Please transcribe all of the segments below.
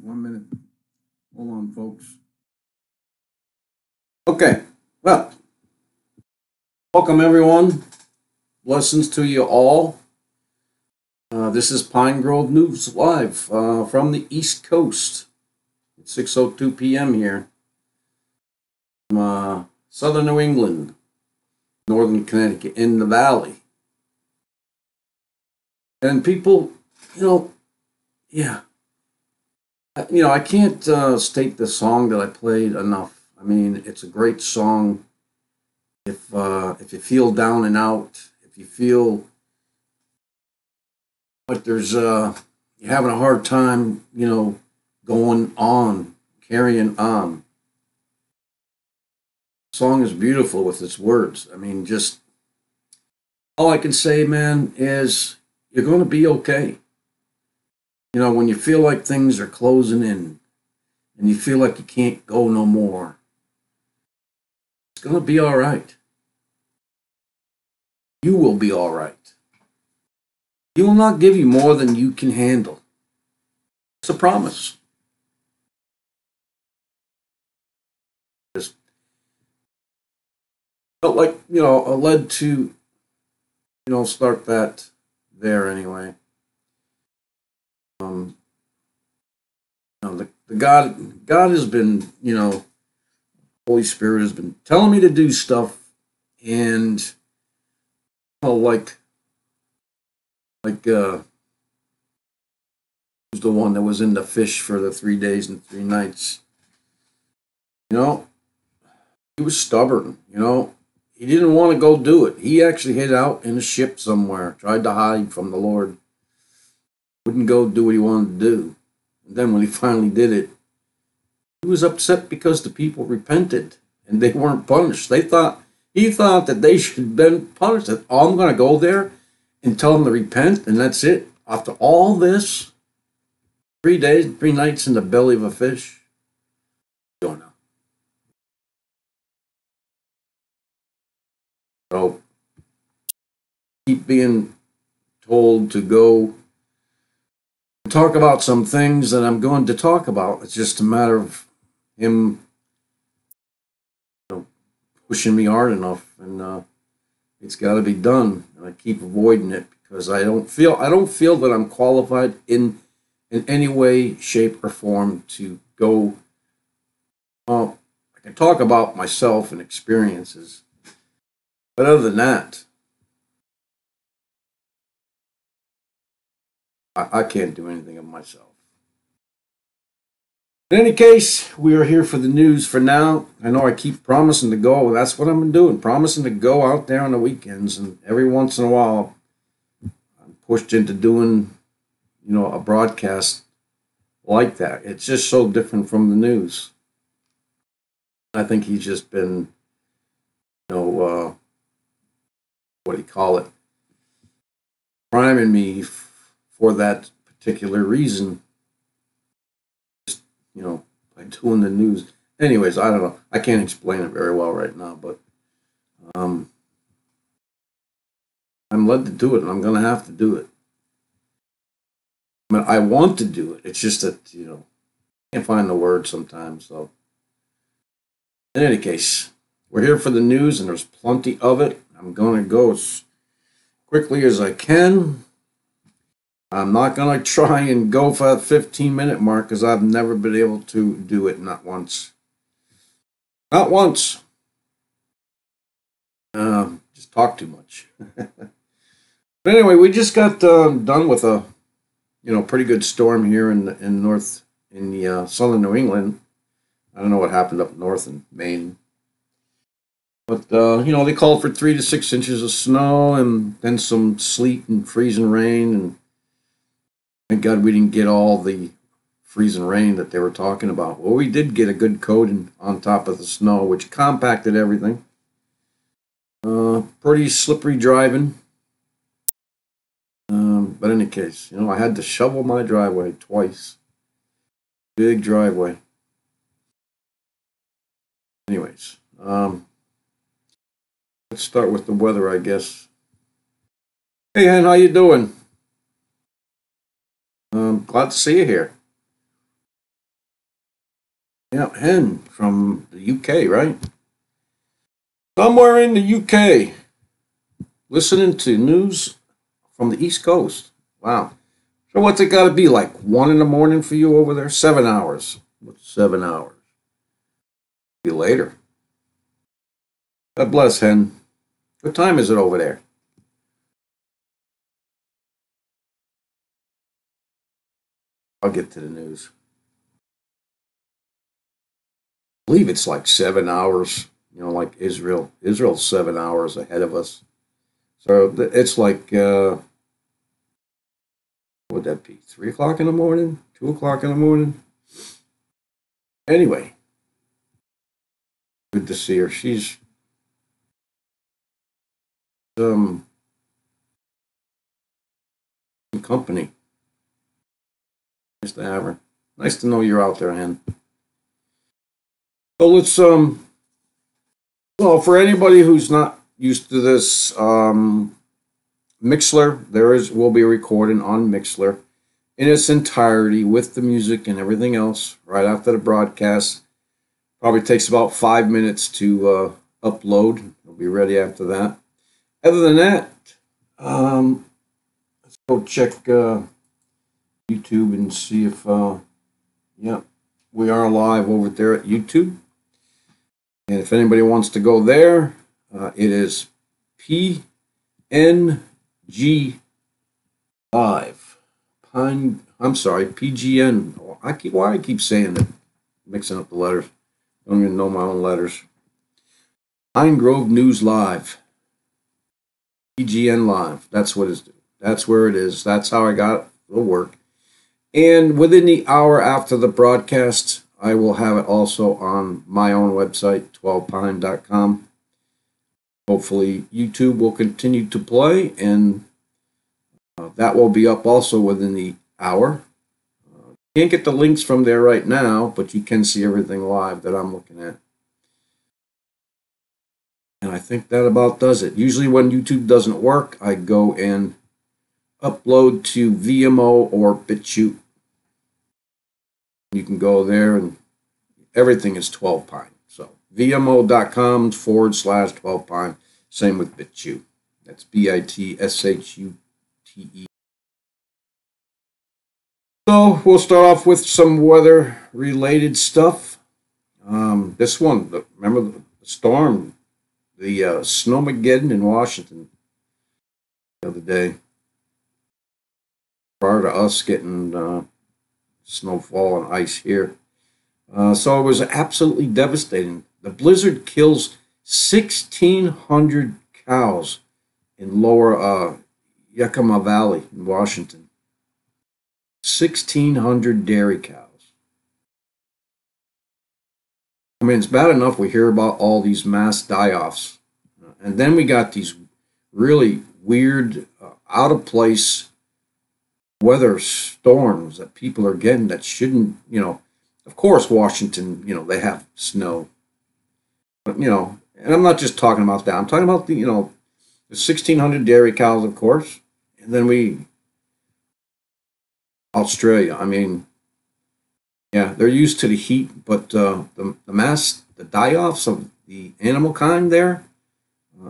1 minute. Hold on, folks. Okay, well, welcome everyone. Blessings to you all. This is Pine Grove News Live from the East Coast. It's 6:02 p.m. here. From southern New England, northern Connecticut, in the valley. And people, yeah. I can't state the song that I played enough. I mean, it's a great song. If you feel down and out, if you feel like there's you're having a hard time, going on, carrying on. The song is beautiful with its words. I mean, just all I can say, man, is you're going to be okay. When you feel like things are closing in and you feel like you can't go no more, it's going to be all right. You will be all right. He will not give you more than you can handle. It's a promise. Just felt like, I led to, start that there anyway. The God has been, Holy Spirit has been telling me to do stuff, and who's the one that was in the fish for the 3 days and 3 nights? He was stubborn. He didn't want to go do it. He actually hid out in a ship somewhere, tried to hide from the Lord. Wouldn't go do what he wanted to do. And then when he finally did it, he was upset because the people repented and they weren't punished. He thought that they should have been punished. That, oh, I'm going to go there and tell them to repent, and that's it. After all this, 3 days, 3 nights in the belly of a fish, don't know. So keep being told to go talk about some things that I'm going to talk about. It's just a matter of him pushing me hard enough, and it's got to be done. And I keep avoiding it because I don't feel that I'm qualified in any way, shape, or form to go. Well, I can talk about myself and experiences, but other than that, I can't do anything of myself. In any case, we are here for the news for now. I know I keep promising to go. That's what I've been doing, promising to go out there on the weekends. And every once in a while, I'm pushed into doing, a broadcast like that. It's just so different from the news. I think he's just been, what do you call it? Priming me for that particular reason. By doing the news. Anyways, I don't know. I can't explain it very well right now, but I'm led to do it, and I'm going to have to do it. I mean, I want to do it. It's just that, I can't find the words sometimes. So, in any case, we're here for the news, and there's plenty of it. I'm going to go as quickly as I can. I'm not going to try and go for that 15-minute mark because I've never been able to do it, not once. Not once. Just talk too much. But anyway, we just got done with a, pretty good storm here in southern New England. I don't know what happened up north in Maine. But, they called for 3 to 6 inches of snow and then some sleet and freezing rain, and thank God we didn't get all the freezing rain that they were talking about. Well, we did get a good coating on top of the snow, which compacted everything. Pretty slippery driving. But in any case, I had to shovel my driveway twice. Big driveway. Anyways, let's start with the weather, I guess. Hey, Hen, how you doing? Glad to see you here. Yeah, Hen from the UK, right? Somewhere in the UK, listening to news from the East Coast. Wow. So what's it got to be like? 1 in the morning for you over there? 7 hours. What's 7 hours? Be later. God bless, Hen. What time is it over there? I'll get to the news. I believe it's like 7 hours. Like Israel. Israel's 7 hours ahead of us. So it's like, what would that be? 3 o'clock in the morning? 2 o'clock in the morning? Anyway, good to see her. She's um in company. Nice to have her. Nice to know you're out there, Hen. So let's well, for anybody who's not used to this, Mixler, will be a recording on Mixler in its entirety with the music and everything else right after the broadcast. Probably takes about 5 minutes to upload. It'll be ready after that. Other than that, let's go check YouTube and see if, yeah, we are live over there at YouTube. And if anybody wants to go there, it is PNG Live. I'm sorry, PGN. Why I keep saying that, mixing up the letters. I don't even know my own letters. Pine Grove News Live. PGN Live. That's where it is. That's how I got it. It'll work. And within the hour after the broadcast, I will have it also on my own website, 12pine.com. Hopefully, YouTube will continue to play, and that will be up also within the hour. Can't get the links from there right now, but you can see everything live that I'm looking at. And I think that about does it. Usually when YouTube doesn't work, I go and upload to VMO or BitChute. You can go there and everything is 12pine. So vmo.com/12pine. Same with BitChute. That's BITSHUTE. So we'll start off with some weather-related stuff. This one, remember the storm, the Snowmageddon in Washington the other day. Prior to us getting snowfall and ice here. So it was absolutely devastating. The blizzard kills 1,600 cows in lower Yakima Valley in Washington. 1,600 dairy cows. I mean, it's bad enough we hear about all these mass die-offs. And then we got these really weird, out of place weather storms that people are getting that shouldn't, of course, Washington, they have snow. But, and I'm not just talking about that. I'm talking about the 1,600 dairy cows, of course. And then Australia, I mean, yeah, they're used to the heat, but the die-offs of the animal kind there,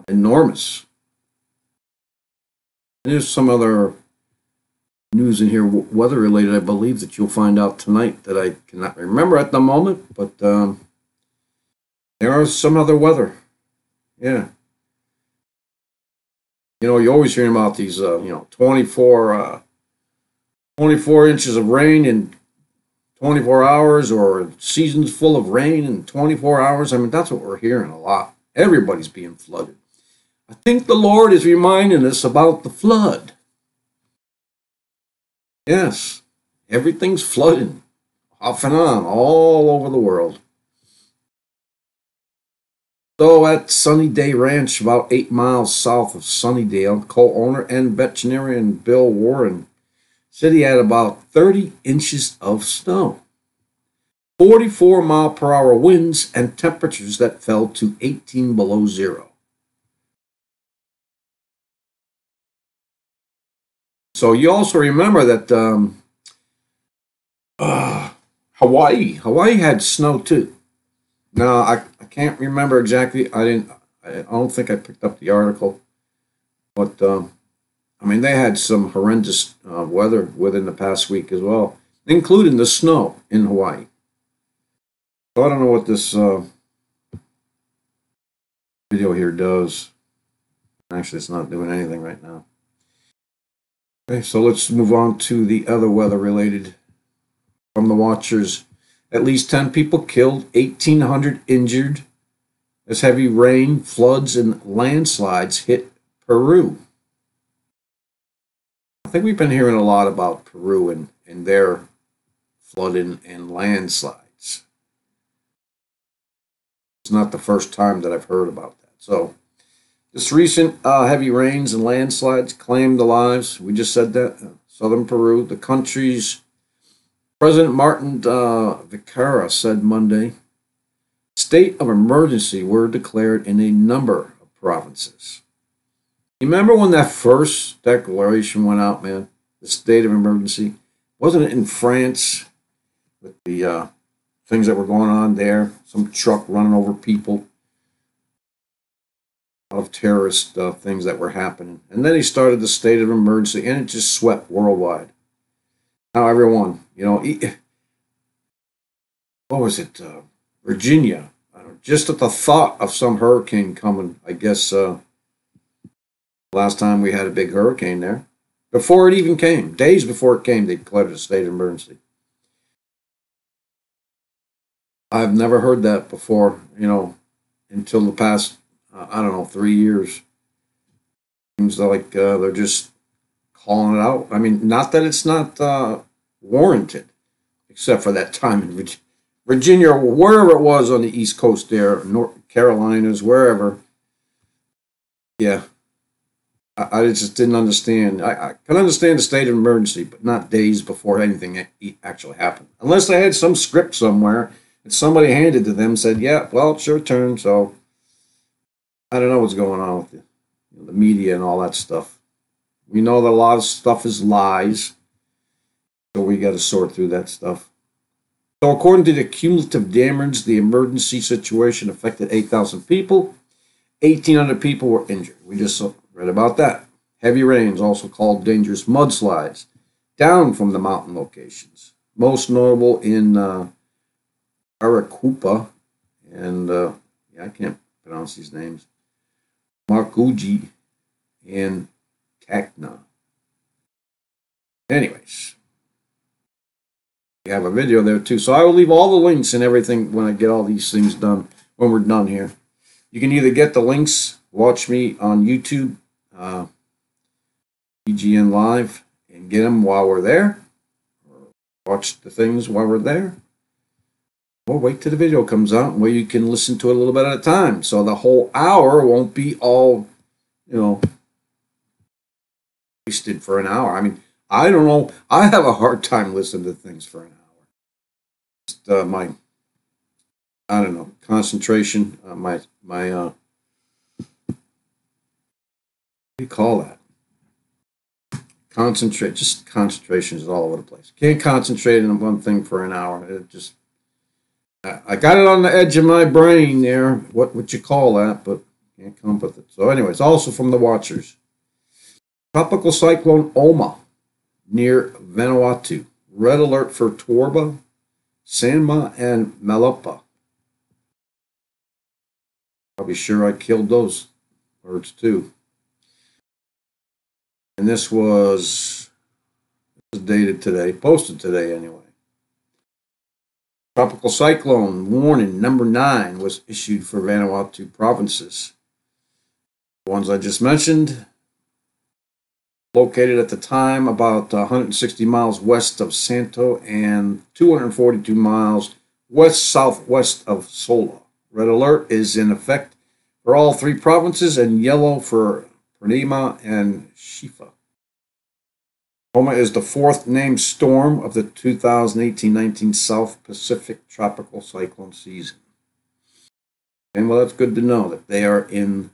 enormous. And there's some other news in here, weather related, I believe, that you'll find out tonight that I cannot remember at the moment, but there are some other weather. Yeah. You're always hearing about these, 24 inches of rain in 24 hours, or seasons full of rain in 24 hours. I mean, that's what we're hearing a lot. Everybody's being flooded. I think the Lord is reminding us about the flood. Yes, everything's flooding off and on all over the world. So at Sunny Day Ranch, about 8 miles south of Sunnydale, co-owner and veterinarian Bill Warren said he had about 30 inches of snow, 44-mile-per-hour winds, and temperatures that fell to 18 below zero. So you also remember that Hawaii had snow too. No, I can't remember exactly. I don't think I picked up the article, but I mean they had some horrendous weather within the past week as well, including the snow in Hawaii. So I don't know what this video here does. Actually, it's not doing anything right now. Okay, so let's move on to the other weather related from the watchers. At least 10 people killed, 1,800 injured as heavy rain, floods, and landslides hit Peru. I think we've been hearing a lot about Peru and their flooding and landslides. It's not the first time that I've heard about that. So, this recent heavy rains and landslides claimed the lives. We just said that. Southern Peru, the country's President Martin Vizcarra said Monday, state of emergency were declared in a number of provinces. You remember when that first declaration went out, man? The state of emergency? Wasn't it in France with the things that were going on there? Some truck running over people. A lot of terrorist things that were happening. And then he started the state of emergency, and it just swept worldwide. Now everyone, what was it? Virginia. Just at the thought of some hurricane coming, I guess last time we had a big hurricane there. Before it even came, days before it came, they declared a state of emergency. I've never heard that before, until the past, I don't know, 3 years. Seems like they're just calling it out. I mean, not that it's not warranted, except for that time in Virginia, or wherever it was on the East Coast there, North Carolinas, wherever. Yeah, I just didn't understand. I can understand the state of emergency, but not days before anything actually happened. Unless they had some script somewhere that somebody handed to them, said, yeah, well, it's your turn. So I don't know what's going on with the media and all that stuff. We know that a lot of stuff is lies, so we got to sort through that stuff. So according to the cumulative damage, the emergency situation affected 8,000 people. 1,800 people were injured. We just read about that. Heavy rains, also called dangerous mudslides, down from the mountain locations. Most notable in Arequipa and, I can't pronounce these names, Marcuji and Tacna. Anyways, we have a video there too. So I will leave all the links and everything when I get all these things done, when we're done here. You can either get the links, watch me on YouTube, EGN Live, and get them while we're there, or watch the things while we're there, or wait till the video comes out where you can listen to it a little bit at a time. So the whole hour won't be all, wasted for an hour. I mean, I don't know. I have a hard time listening to things for an hour. Just I don't know, concentration, what do you call that? Concentration is all over the place. Can't concentrate on one thing for an hour. I got it on the edge of my brain there, what would you call that, but can't come up with it. So anyways, also from the watchers. Tropical Cyclone Omar near Vanuatu. Red alert for Torba, Sanma, and Malapa. I'll be sure I killed those birds too. And this was dated today, posted today anyway. Tropical cyclone warning number 9 was issued for Vanuatu provinces. The ones I just mentioned, located at the time about 160 miles west of Santo and 242 miles west-southwest of Sola. Red alert is in effect for all 3 provinces and yellow for Purnima and Shifa. Oma is the 4th named storm of the 2018-19 South Pacific tropical cyclone season. And well, that's good to know that they are in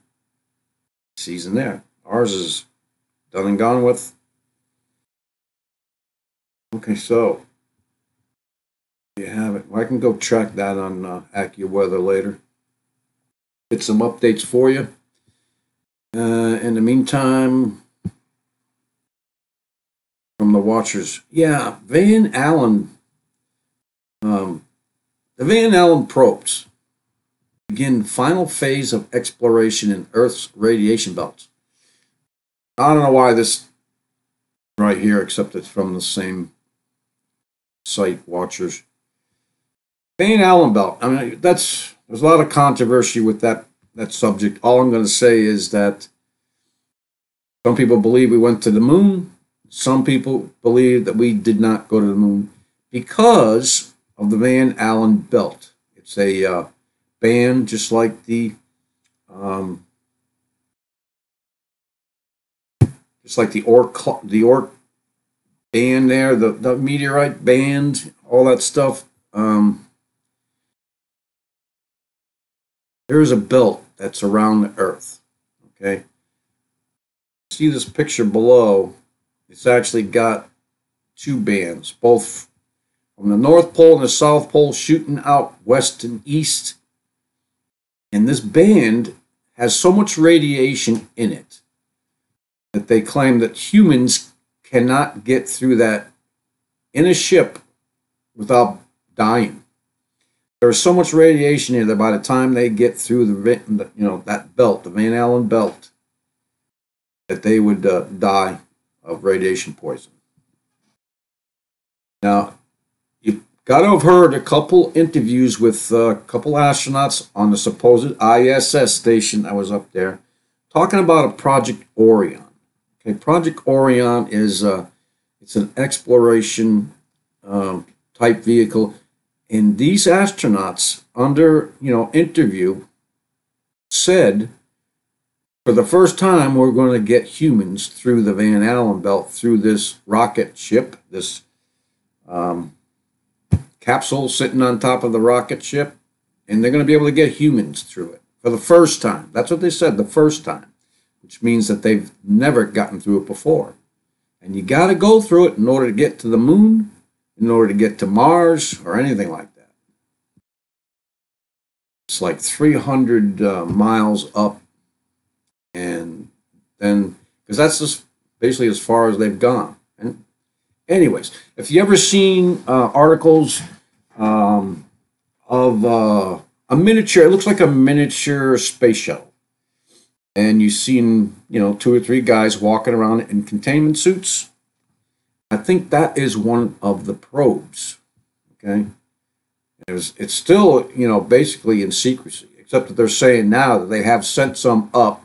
season there. Ours is done and gone with. Okay, so You have it. I can go track that on AccuWeather later. Get some updates for you. In the meantime, from the watchers, yeah, Van Allen, the Van Allen probes begin final phase of exploration in Earth's radiation belts. I don't know why this right here, except it's from the same site, watchers. Van Allen belt. I mean, there's a lot of controversy with that subject. All I'm going to say is that some people believe we went to the moon. Some people believe that we did not go to the moon because of the Van Allen belt. It's a band just like um, the Oort band there, the meteorite band, all that stuff. There is a belt that's around the Earth. Okay, see this picture below. It's actually got two bands, both from the North Pole and the South Pole, shooting out west and east. And this band has so much radiation in it that they claim that humans cannot get through that in a ship without dying. There's so much radiation here that by the time they get through that belt, the Van Allen belt, that they would die of radiation poisoning. Now, you've got to have heard a couple interviews with a couple astronauts on the supposed ISS station that was up there, talking about a Project Orion. Okay, Project Orion is it's an exploration type vehicle, and these astronauts, under interview, said for the first time we're going to get humans through the Van Allen belt through this rocket ship, this capsule sitting on top of the rocket ship, and they're going to be able to get humans through it for the first time. That's what they said, the first time, which means that they've never gotten through it before. And you got to go through it in order to get to the moon, in order to get to Mars, or anything like that. It's like 300 miles up, and then, because that's just basically as far as they've gone. And anyways, if you ever seen articles of a miniature, it looks like a miniature space shuttle, and you've seen, two or three guys walking around in containment suits. I think that is one of the probes. Okay, it's still, basically in secrecy, except that they're saying now that they have sent some up.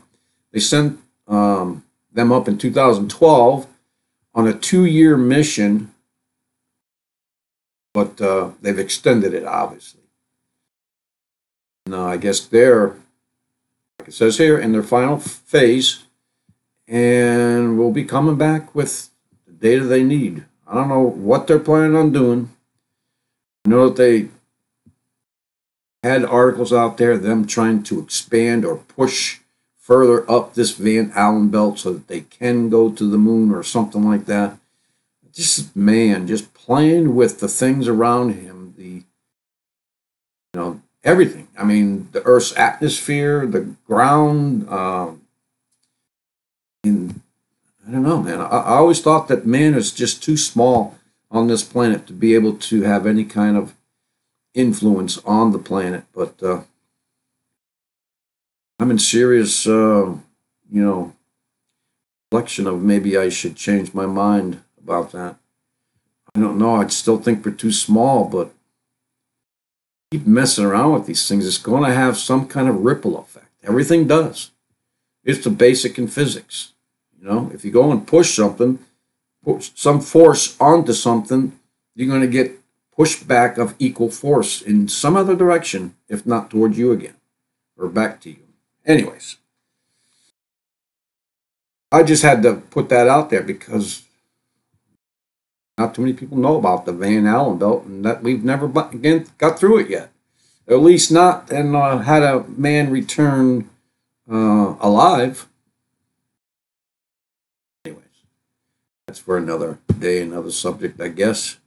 They sent them up in 2012 on a 2-year mission, but they've extended it, obviously. No, I guess they're, like it says here, in their final phase, and will be coming back with the data they need. I don't know what they're planning on doing. I know that they had articles out there, them trying to expand or push further up this Van Allen belt so that they can go to the moon or something like that. Just man, just playing with the things around him, everything. I mean, the Earth's atmosphere, the ground. And I don't know, man. I always thought that man is just too small on this planet to be able to have any kind of influence on the planet. But I'm in serious, reflection of maybe I should change my mind about that. I don't know. I'd still think we're too small, but keep messing around with these things, it's going to have some kind of ripple effect. Everything does. It's the basic in physics. If you go and push something, push some force onto something, you're going to get pushback of equal force in some other direction, if not towards you again, or back to you. Anyways, I just had to put that out there because not too many people know about the Van Allen belt, and that we've never again got through it yet. At least not, and had a man return alive. Anyways, that's for another day, another subject, I guess.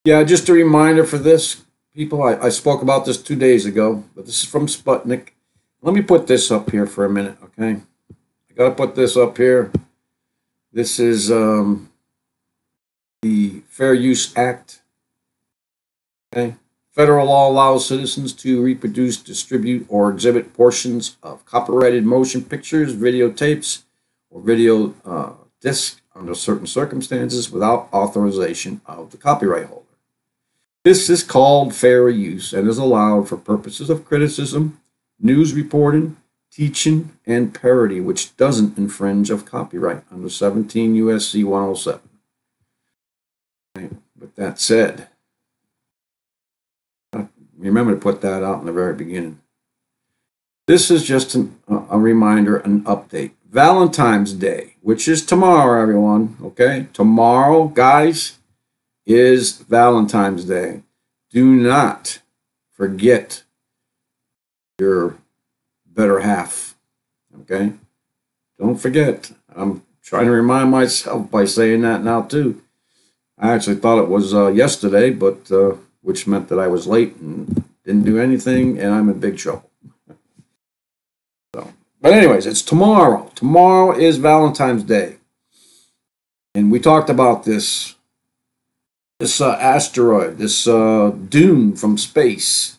Yeah, just a reminder for this, people. I spoke about this 2 days ago, but this is from Sputnik. Let me put this up here for a minute, okay? I got to put this up here. This is the Fair Use Act. Okay. Federal law allows citizens to reproduce, distribute, or exhibit portions of copyrighted motion pictures, videotapes, or video discs under certain circumstances without authorization of the copyright holder. This is called fair use and is allowed for purposes of criticism, news reporting, teaching, and parody, which doesn't infringe of copyright under 17 U.S.C. 107. Okay. With that said, remember to put that out in the very beginning. This is just a reminder, an update. Valentine's Day, which is tomorrow, everyone. Okay? Tomorrow, guys, is Valentine's Day. Do not forget your better half. Okay? Don't forget. I'm trying to remind myself by saying that now, too. I actually thought it was yesterday, but which meant that I was late and didn't do anything, and I'm in big trouble. So, but anyways, it's tomorrow. Tomorrow is Valentine's Day, and we talked about this asteroid, this dune from space,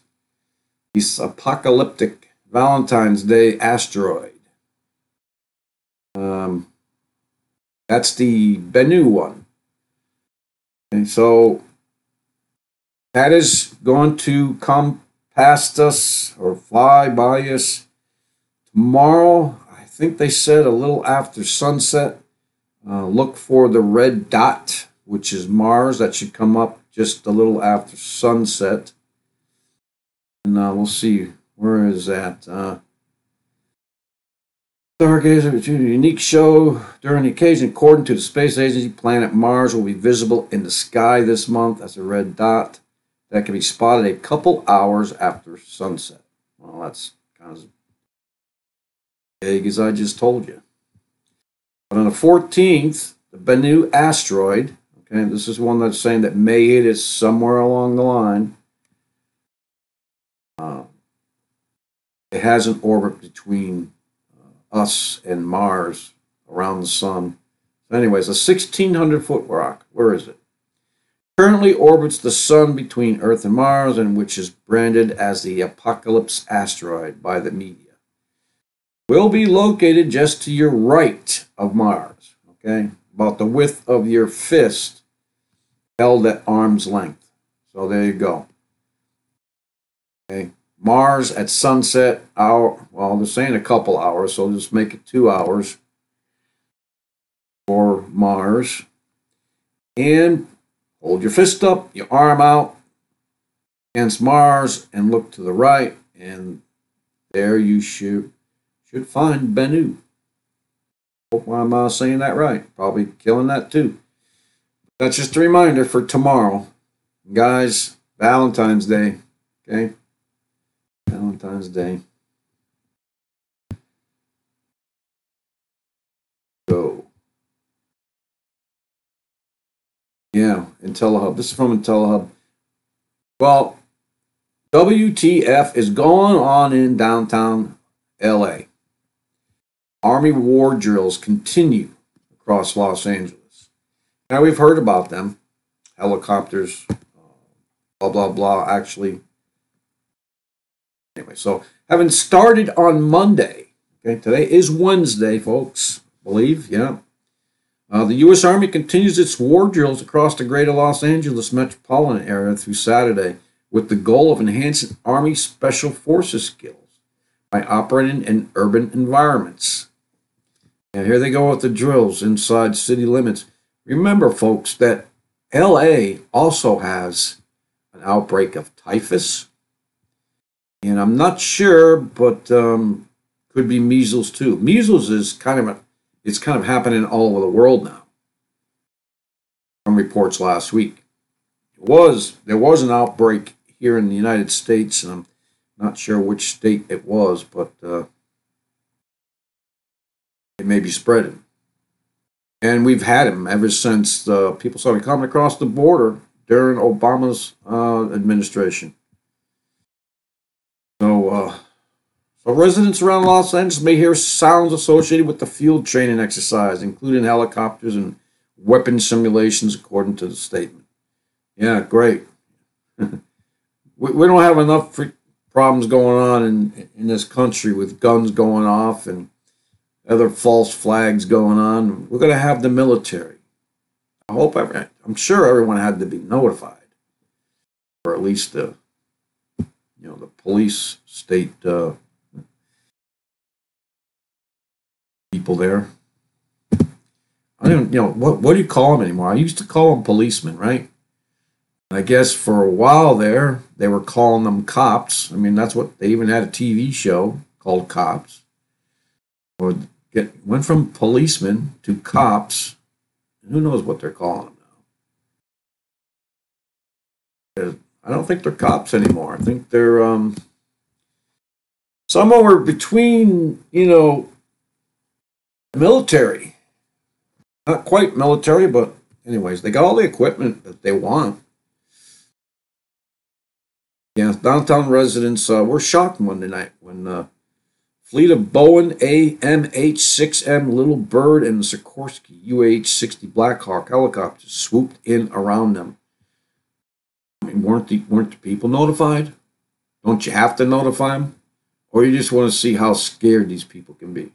this apocalyptic Valentine's Day asteroid. That's the Bennu one, and so that is going to come past us or fly by us tomorrow. I think they said a little after sunset. Look for the red dot, which is Mars. That should come up just a little after sunset. And we'll see. Where is that? Stargazer, a unique show during the occasion. According to the space agency, planet Mars will be visible in the sky this month as a red dot that can be spotted a couple hours after sunset. Well, that's kind of big as I just told you. But on the 14th, the Bennu asteroid, okay, this is one that's saying that may hit us somewhere along the line. It has an orbit between us and Mars around the sun. So anyways, a 1,600-foot rock. Where is it? Currently orbits the sun between Earth and Mars, and which is branded as the Apocalypse asteroid by the media. Will be located just to your right of Mars, okay? About the width of your fist, held at arm's length. So there you go. Okay. Mars at sunset, well, they're saying a couple hours, so just make it 2 hours for Mars. And hold your fist up, your arm out against Mars, and look to the right, and there you should find Bennu. Hope I'm saying that right. Probably killing that too. That's just a reminder for tomorrow. Guys, Valentine's Day. Okay? Valentine's Day. So, yeah, IntelliHub. This is from IntelliHub. Well, WTF is going on in downtown LA. Army war drills continue across Los Angeles. Now, we've heard about them. Helicopters, blah, blah, blah. Actually, anyway, so having started on Monday, okay, today is Wednesday, folks, I believe, yeah. The U.S. Army continues its war drills across the greater Los Angeles metropolitan area through Saturday with the goal of enhancing Army Special Forces skills by operating in urban environments. And here they go with the drills inside city limits. Remember, folks, that LA also has an outbreak of typhus. And I'm not sure, but could be measles too. Measles is kind of happening all over the world now. From reports last week, there was an outbreak here in the United States, and I'm not sure which state it was, but it may be spreading. And we've had them ever since people started coming across the border during Obama's administration. So residents around Los Angeles may hear sounds associated with the field training exercise, including helicopters and weapon simulations, according to the statement. Yeah, great. We don't have enough problems going on in this country with guns going off and other false flags going on. We're going to have the military. I'm sure everyone had to be notified, or at least the police state people there. I don't, what do you call them anymore? I used to call them policemen, right? I guess for a while there, they were calling them cops. I mean, that's what they even had a TV show called Cops. Or went from policemen to cops. Who knows what they're calling them now? I don't think they're cops anymore. I think they're somewhere between, military. Not quite military, but anyways, they got all the equipment that they want. Yeah, downtown residents were shocked Monday night when fleet of Boeing AMH-6M Little Bird and the Sikorsky UH-60 Blackhawk helicopters swooped in around them. I mean, weren't the people notified? Don't you have to notify them? Or you just want to see how scared these people can be?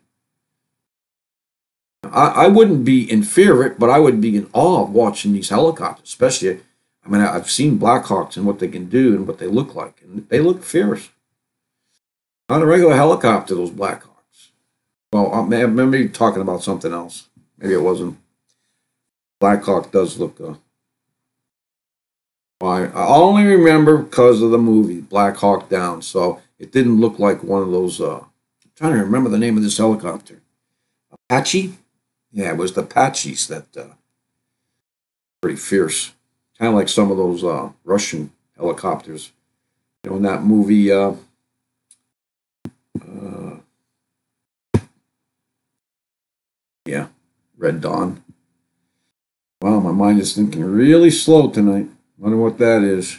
I wouldn't be in fear of it, but I would be in awe of watching these helicopters, especially, I mean, I've seen Blackhawks and what they can do and what they look like, and they look fierce. Not a regular helicopter, those Blackhawks. Well, I maybe talking about something else. Maybe it wasn't. Blackhawk does look. I only remember because of the movie Black Hawk Down, so it didn't look like one of those. I'm trying to remember the name of this helicopter. Apache? Yeah, it was the Apaches that pretty fierce. Kind of like some of those Russian helicopters. In that movie. Yeah, Red Dawn. Wow, my mind is thinking really slow tonight. Wonder what that is.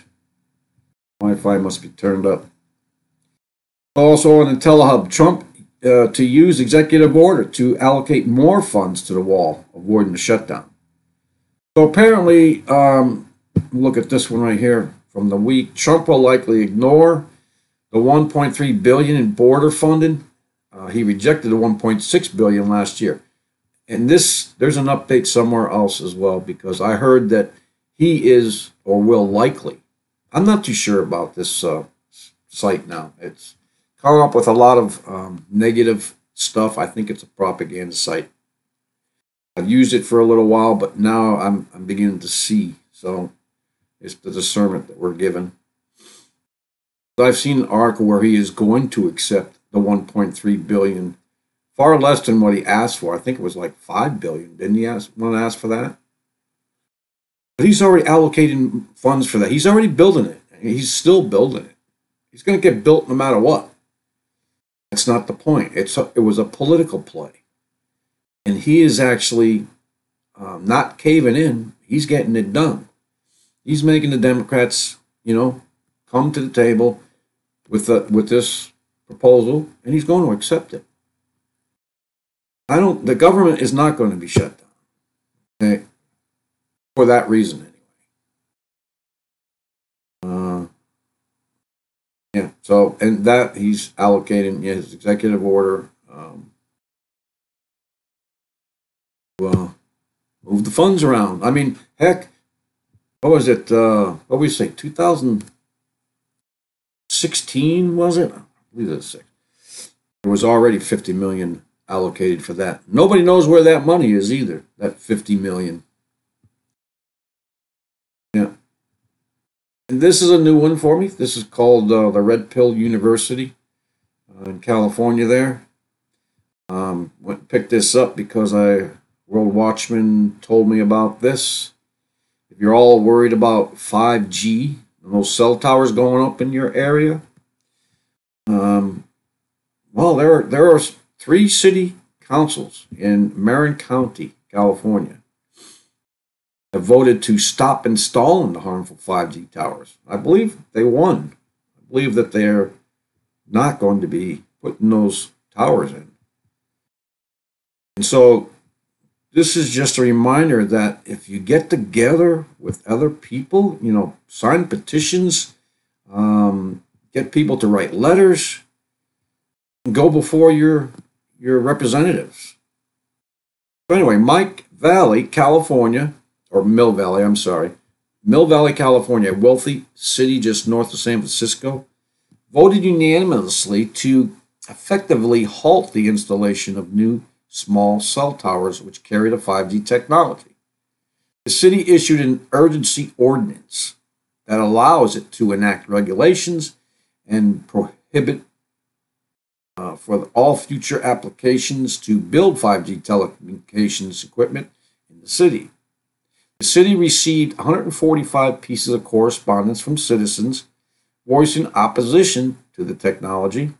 Wi-Fi must be turned up. Also on the Telehub, Trump to use executive order to allocate more funds to the wall, avoiding the shutdown. So apparently, look at this one right here from the week. Trump will likely ignore the $1.3 billion in border funding. He rejected the $1.6 billion last year. And there's an update somewhere else as well, because I heard that he is or will likely. I'm not too sure about this site now. It's come up with a lot of negative stuff. I think it's a propaganda site. I've used it for a little while, but now I'm beginning to see. So it's the discernment that we're given. I've seen an article where he is going to accept the $1.3 billion, far less than what he asked for. I think it was like $5 billion. Didn't he want to ask for that? But he's already allocating funds for that. He's already building it. He's still building it. He's going to get built no matter what. That's not the point. It was a political play. And he is actually not caving in. He's getting it done. He's making the Democrats, come to the table with this proposal, and he's going to accept it. The government is not going to be shut down. Okay? For that reason, anyway. Yeah. So, and that he's allocating his executive order to move the funds around. I mean, heck, what was it? What did we say? 2016 was it? I believe that's six. There was already $50 million allocated for that. Nobody knows where that money is either. That $50 million. Yeah. And this is a new one for me. This is called the Red Pill University in California there. Picked this up because World Watchman told me about this. If you're all worried about 5G, and those cell towers going up in your area, well, there are 3 city councils in Marin County, California. have voted to stop installing the harmful 5G towers. I believe they won. I believe that they're not going to be putting those towers in. And so this is just a reminder that if you get together with other people, sign petitions, get people to write letters, and go before your representatives. So anyway, Mike Valley, California, or Mill Valley, I'm sorry, Mill Valley, California, a wealthy city just north of San Francisco, voted unanimously to effectively halt the installation of new small cell towers which carry the 5G technology. The city issued an urgency ordinance that allows it to enact regulations and prohibit for all future applications to build 5G telecommunications equipment in the city. The city received 145 pieces of correspondence from citizens voicing opposition to the technology,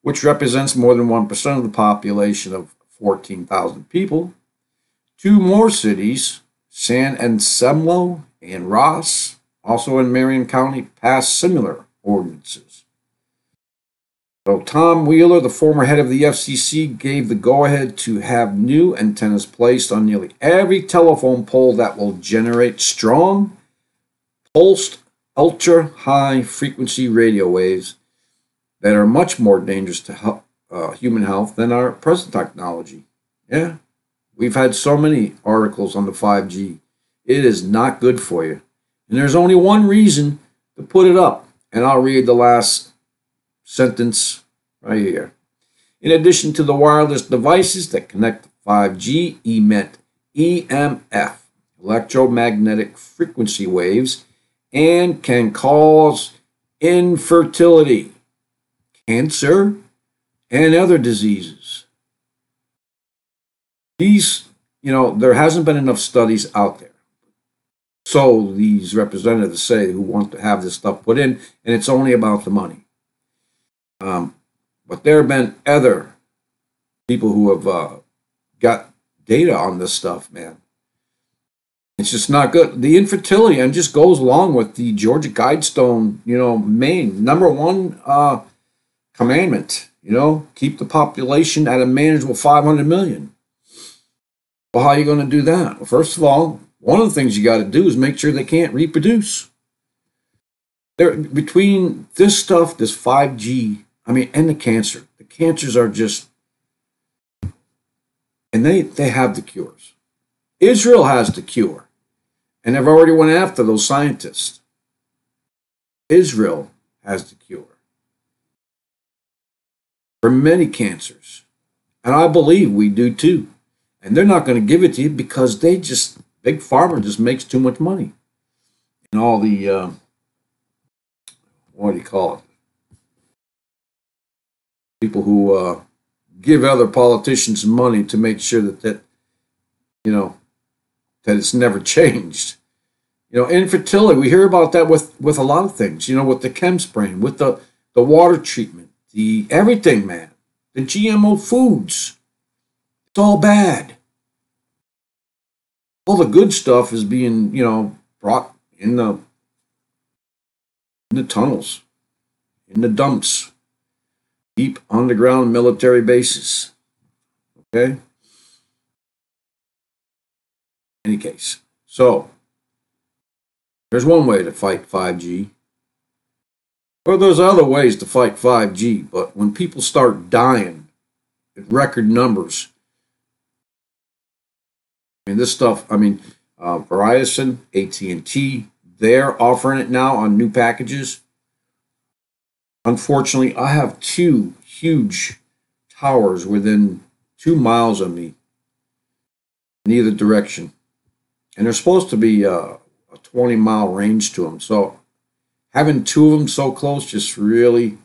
which represents more than 1% of the population of 14,000 people. Two more cities, San Anselmo and Ross, also in Marin County, passed similar ordinances. So Tom Wheeler, the former head of the FCC, gave the go-ahead to have new antennas placed on nearly every telephone pole that will generate strong, pulsed, ultra-high frequency radio waves that are much more dangerous to human health than our present technology. Yeah, we've had so many articles on the 5G. It is not good for you. And there's only one reason to put it up. And I'll read the last sentence right here. In addition to the wireless devices that connect 5G, emit EMF, electromagnetic frequency waves, and can cause infertility, cancer, and other diseases. These, there hasn't been enough studies out there. So these representatives say who want to have this stuff put in, and it's only about the money. But there have been other people who have got data on this stuff, man. It's just not good. The infertility, and just goes along with the Georgia Guidestone, main number one commandment, keep the population at a manageable 500 million. Well, how are you going to do that? Well, first of all, one of the things you got to do is make sure they can't reproduce. Between this stuff, this 5G, and the cancer. The cancers are just, and they have the cures. Israel has the cure, and they've already went after those scientists. Israel has the cure for many cancers, and I believe we do too. And they're not going to give it to you because Big Pharma just makes too much money. And all the, what do you call it? People who give other politicians money to make sure that it's never changed. Infertility, we hear about that with a lot of things, with the chem spraying, with the water treatment, the everything, man. The GMO foods. It's all bad. All the good stuff is being, brought in the tunnels, in the dumps, deep underground military bases. Okay? In any case, so there's one way to fight 5G. Or there's other ways to fight 5G, but when people start dying at record numbers, this stuff, Verizon, AT&T, they're offering it now on new packages. Unfortunately, I have two huge towers within 2 miles of me in either direction. And there's supposed to be a 20-mile range to them. So having two of them so close just really,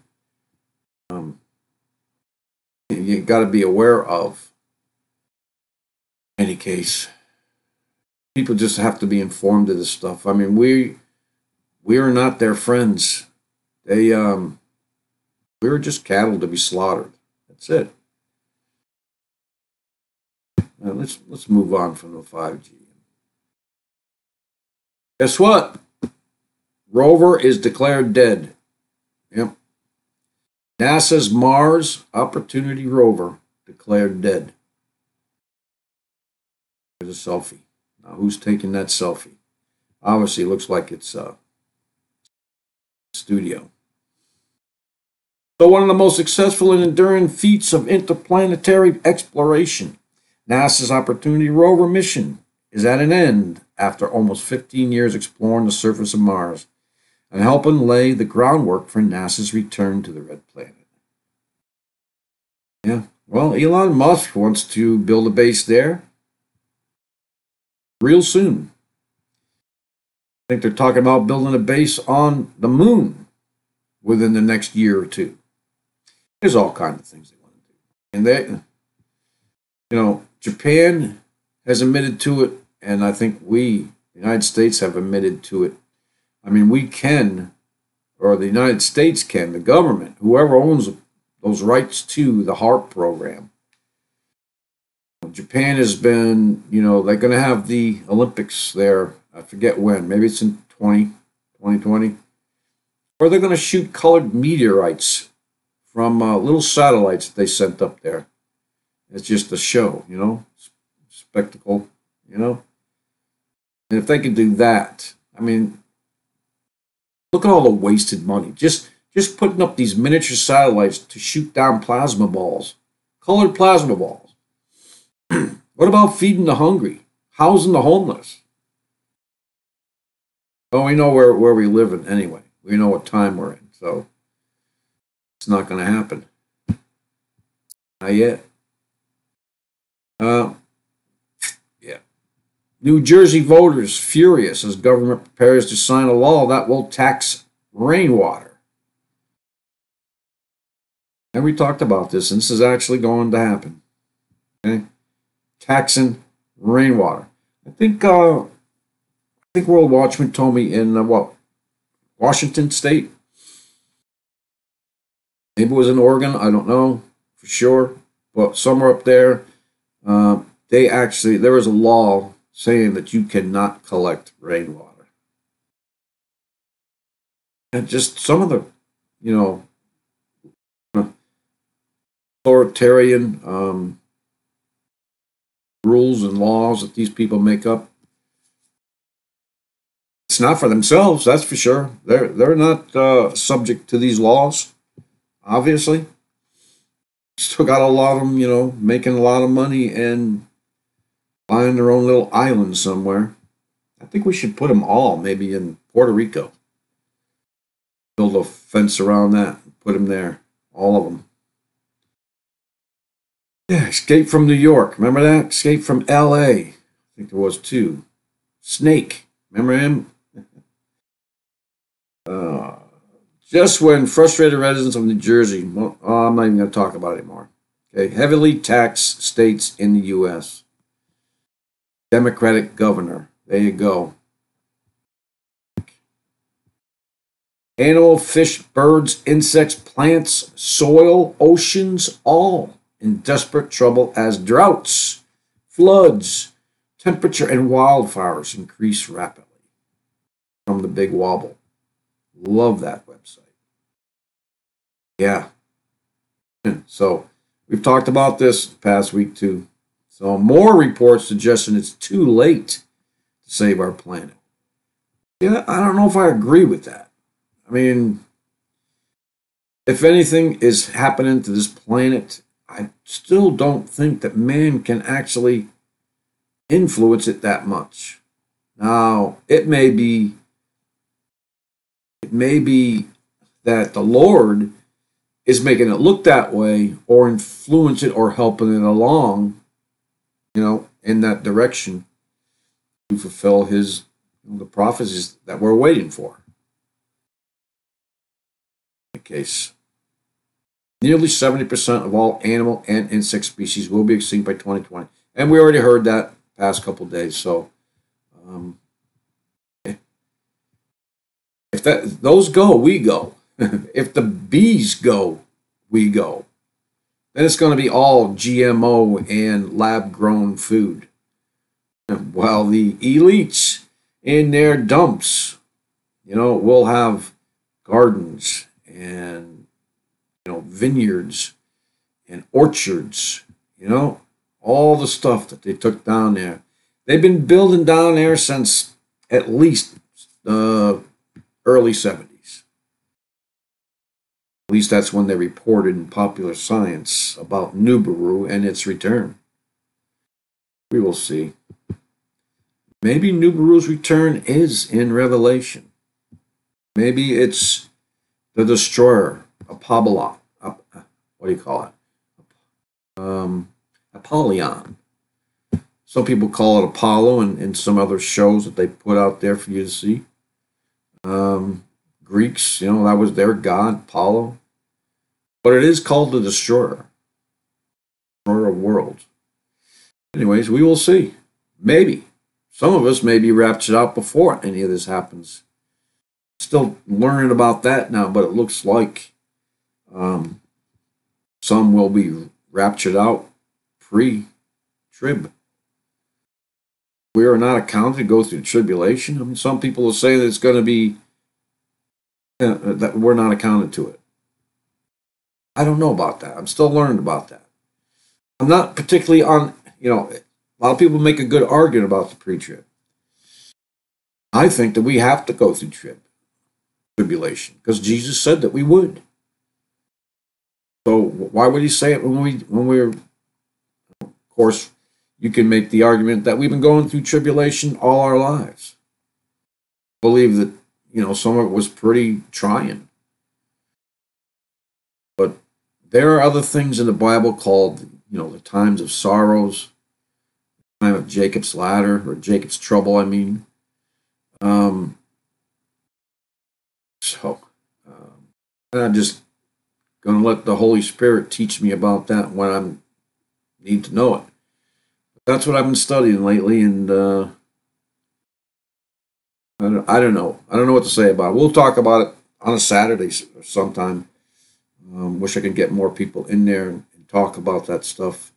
you got to be aware of. In any case, people just have to be informed of this stuff. We are not their friends. We're just cattle to be slaughtered. That's it. Now let's move on from the 5G. Guess what? Rover is declared dead. Yep. NASA's Mars Opportunity Rover declared dead. There's a selfie. Now, who's taking that selfie? Obviously, it looks like it's a studio. So, one of the most successful and enduring feats of interplanetary exploration, NASA's Opportunity Rover mission is at an end after almost 15 years exploring the surface of Mars and helping lay the groundwork for NASA's return to the Red Planet. Yeah, well, Elon Musk wants to build a base there real soon. I think they're talking about building a base on the moon within the next year or two. There's all kinds of things they want to do. And Japan has admitted to it, and I think we, the United States, have admitted to it. I mean, we can, or the United States can, the government, whoever owns those rights to the HARP program. Japan has been, they're going to have the Olympics there. I forget when. Maybe it's in 2020. Or they're going to shoot colored meteorites from little satellites that they sent up there. It's just a show, spectacle, And if they can do that, I mean, look at all the wasted money. Just putting up these miniature satellites to shoot down plasma balls, colored plasma balls. What about feeding the hungry, housing the homeless? Oh, we know where we live in anyway. We know what time we're in, so it's not going to happen. Not yet. Yeah. New Jersey voters furious as government prepares to sign a law that will tax rainwater. And we talked about this, and this is actually going to happen. Okay? Taxing rainwater. I think World Watchman told me in Washington State. Maybe it was in Oregon. I don't know for sure, but somewhere up there, there was a law saying that you cannot collect rainwater. And just some of the, authoritarian rules and laws that these people make up. It's not for themselves, that's for sure. They're not subject to these laws, obviously. Still got a lot of them, making a lot of money and buying their own little island somewhere. I think we should put them all maybe in Puerto Rico. Build a fence around that, put them there, all of them. Yeah, Escape from New York. Remember that? Escape from L.A. I think there was two. Snake. Remember him? Just when frustrated residents of New Jersey, I'm not even going to talk about it anymore. Okay, heavily taxed states in the U.S. Democratic governor. There you go. Animal, fish, birds, insects, plants, soil, oceans, all in desperate trouble as droughts, floods, temperature, and wildfires increase rapidly. From the Big Wobble. Love that website. Yeah. So we've talked about this past week too. So more reports suggesting it's too late to save our planet. Yeah, I don't know if I agree with that. I mean, if anything is happening to this planet, I still don't think that man can actually influence it that much. Now, it may be that the Lord is making it look that way or influence it or helping it along, in that direction to fulfill the prophecies that we're waiting for. In case nearly 70% of all animal and insect species will be extinct by 2020. And we already heard that past couple of days. So if those go, we go. If the bees go, we go. Then it's going to be all GMO and lab-grown food. While the elites in their dumps. We'll have gardens and vineyards and orchards, all the stuff that they took down there. They've been building down there since at least the early 70s. At least that's when they reported in Popular Science about Nibiru and its return. We will see. Maybe Nibiru's return is in Revelation. Maybe it's the destroyer, Apollyon. What do you call it? Apollyon. Some people call it Apollo, and some other shows that they put out there for you to see. Greeks, that was their god, Apollo. But it is called the destroyer. Destroyer of worlds. Anyways, we will see. Maybe. Some of us may be raptured out before any of this happens. Still learning about that now, but it looks like some will be raptured out pre-trib. We are not accounted to go through tribulation. I mean, some people will say that it's going to be that we're not accounted to it. I don't know about that. I'm still learning about that. I'm not particularly on, a lot of people make a good argument about the pre-trib. I think that we have to go through tribulation because Jesus said that we would. So why would he say it when we're, of course, you can make the argument that we've been going through tribulation all our lives. I believe that, some of it was pretty trying. But there are other things in the Bible called, the times of sorrows, the time of Jacob's ladder, or Jacob's trouble, I mean. I'm just going to let the Holy Spirit teach me about that when I need to know it. That's what I've been studying lately, and I don't know. I don't know what to say about it. We'll talk about it on a Saturday sometime. Wish I could get more people in there and talk about that stuff.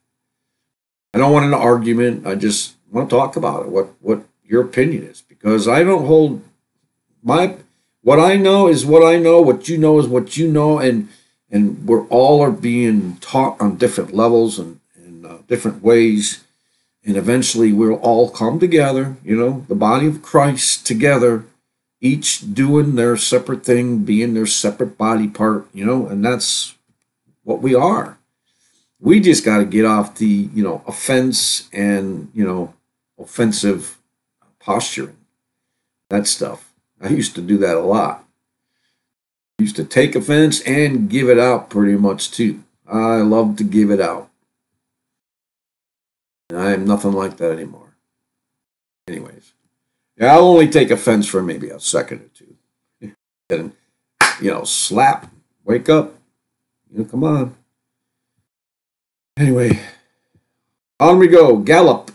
I don't want an argument. I just want to talk about it, what your opinion is, because I don't hold what I know is what I know, what you know is what you know, and we're all are being taught on different levels and different ways. And eventually we'll all come together, the body of Christ together, each doing their separate thing, being their separate body part, and that's what we are. We just got to get off the, offense and, offensive posturing, that stuff. I used to do that a lot. I used to take offense and give it out pretty much too. I love to give it out. I am nothing like that anymore. Anyways, I'll only take offense for maybe a second or two. And, slap, wake up, come on. Anyway, on we go. Gallup,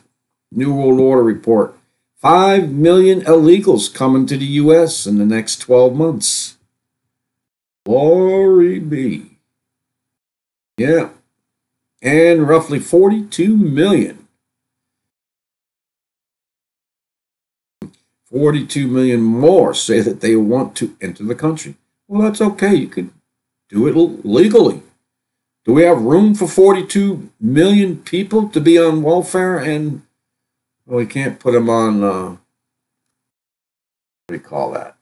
New World Order report. 5 million illegals coming to the U.S. in the next 12 months. Glory be. Yeah. And roughly 42 million. 42 million more say that they want to enter the country. Well, that's okay. You can do it legally. Do we have room for 42 million people to be on welfare? And, well, we can't put them on, what do you call that?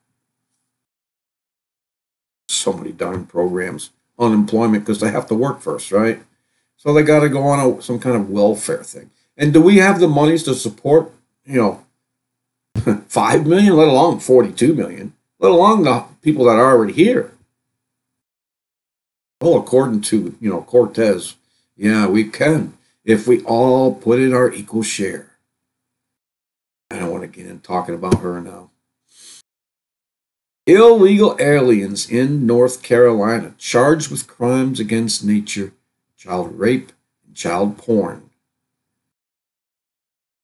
So many darn programs. Unemployment, because they have to work first, right? So they got to go on some kind of welfare thing. And do we have the monies to support, 5 million, let alone 42 million, let alone the people that are already here? Well, according to, Cortez, yeah, we can if we all put in our equal share. I don't want to get in talking about her now. Illegal aliens in North Carolina charged with crimes against nature, child rape, and child porn.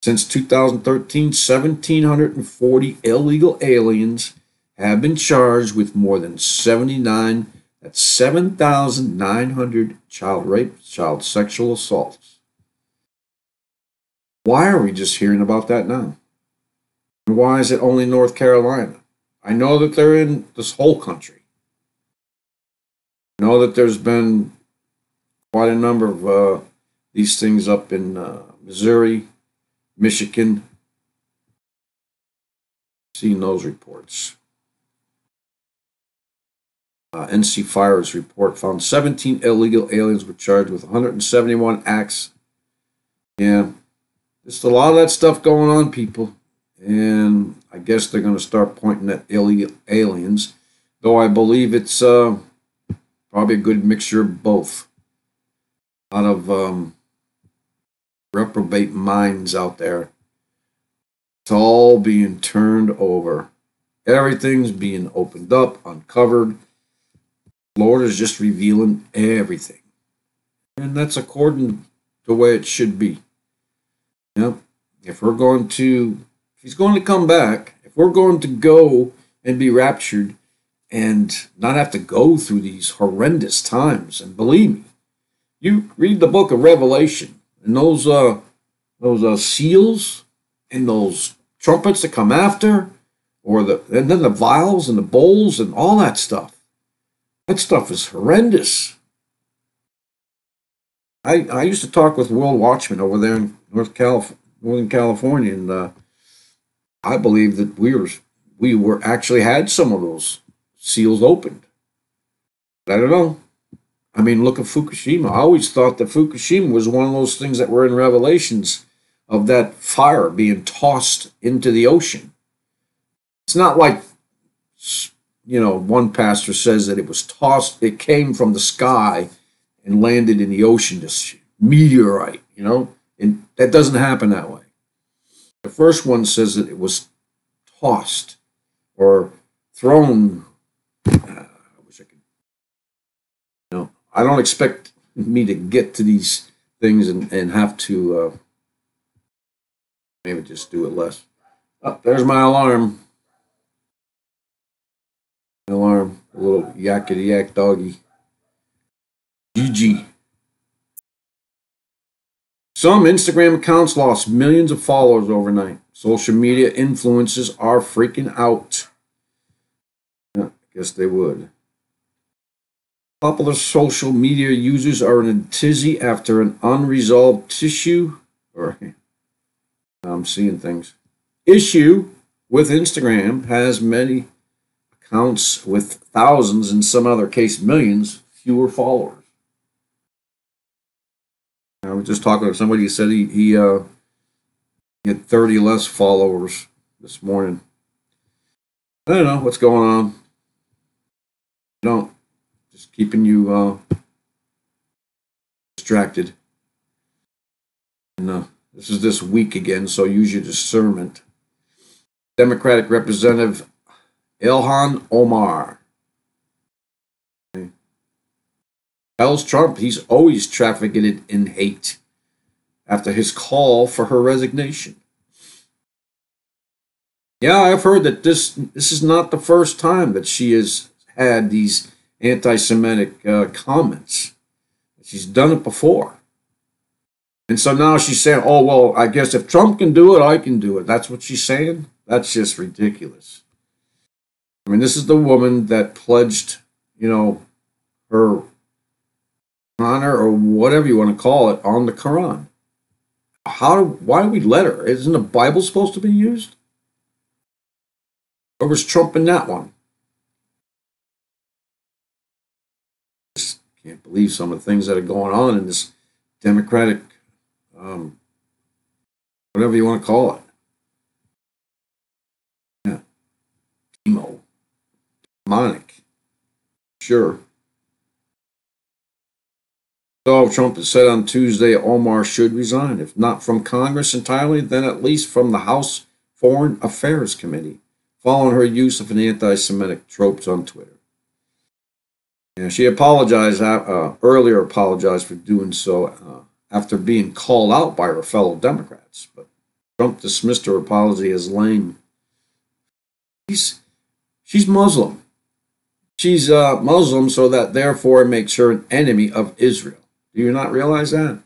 Since 2013, 1,740 illegal aliens have been charged with more than 7,900 child rape, child sexual assaults. Why are we just hearing about that now? And why is it only North Carolina? I know that they're in this whole country. I know that there's been quite a number of these things up in Missouri, Michigan. Seen those reports. NC Fire's report found 17 illegal aliens were charged with 171 acts. Yeah, just a lot of that stuff going on, people. And I guess they're going to start pointing at illegal aliens, though I believe it's probably a good mixture of both. A lot of reprobate minds out there. It's all being turned over. Everything's being opened up, uncovered. Lord is just revealing everything. And that's according to the way it should be. Yep. If he's going to come back, if we're going to go and be raptured and not have to go through these horrendous times, and believe me, you read the book of Revelation, and those seals and those trumpets that come after, and then the vials and the bowls and all that stuff. That stuff is horrendous. I used to talk with World Watchman over there in Northern California, and I believe that we were actually had some of those seals opened. But I don't know. I mean, look at Fukushima. I always thought that Fukushima was one of those things that were in Revelations of that fire being tossed into the ocean. It's not like, one pastor says that it was tossed, it came from the sky and landed in the ocean, this meteorite, and that doesn't happen that way. The first one says that it was tossed or thrown. I wish I could. I don't expect me to get to these things and have to maybe just do it less. Oh, there's my alarm. A little yakety yak doggy. GG. Some Instagram accounts lost millions of followers overnight. Social media influencers are freaking out. Yeah, I guess they would. Popular social media users are in a tizzy after an unresolved issue with Instagram has many accounts with thousands, in some other case millions, fewer followers. I was just talking to somebody who said he had 30 less followers this morning. I don't know what's going on. Just keeping you distracted. And this is this week again, so use your discernment. Democratic Representative Ilhan Omar tells Trump he's always trafficked in hate after his call for her resignation. Yeah, I've heard that this is not the first time that she has had these anti-Semitic comments. She's done it before. And so now she's saying, oh, well, I guess if Trump can do it, I can do it. That's what she's saying? That's just ridiculous. I mean, this is the woman that pledged, her honor or whatever you want to call it on the Quran. Why do we let her? Isn't the Bible supposed to be used? Or was Trump in that one? Just can't believe some of the things that are going on in this Democratic, whatever you want to call it. Yeah. Demonic. Sure. So Trump has said on Tuesday Omar should resign, if not from Congress entirely, then at least from the House Foreign Affairs Committee, following her use of an anti-Semitic tropes on Twitter. And she apologized earlier for doing so after being called out by her fellow Democrats, but Trump dismissed her apology as lame. She's Muslim. She's Muslim, so that therefore makes her an enemy of Israel. Do you not realize that?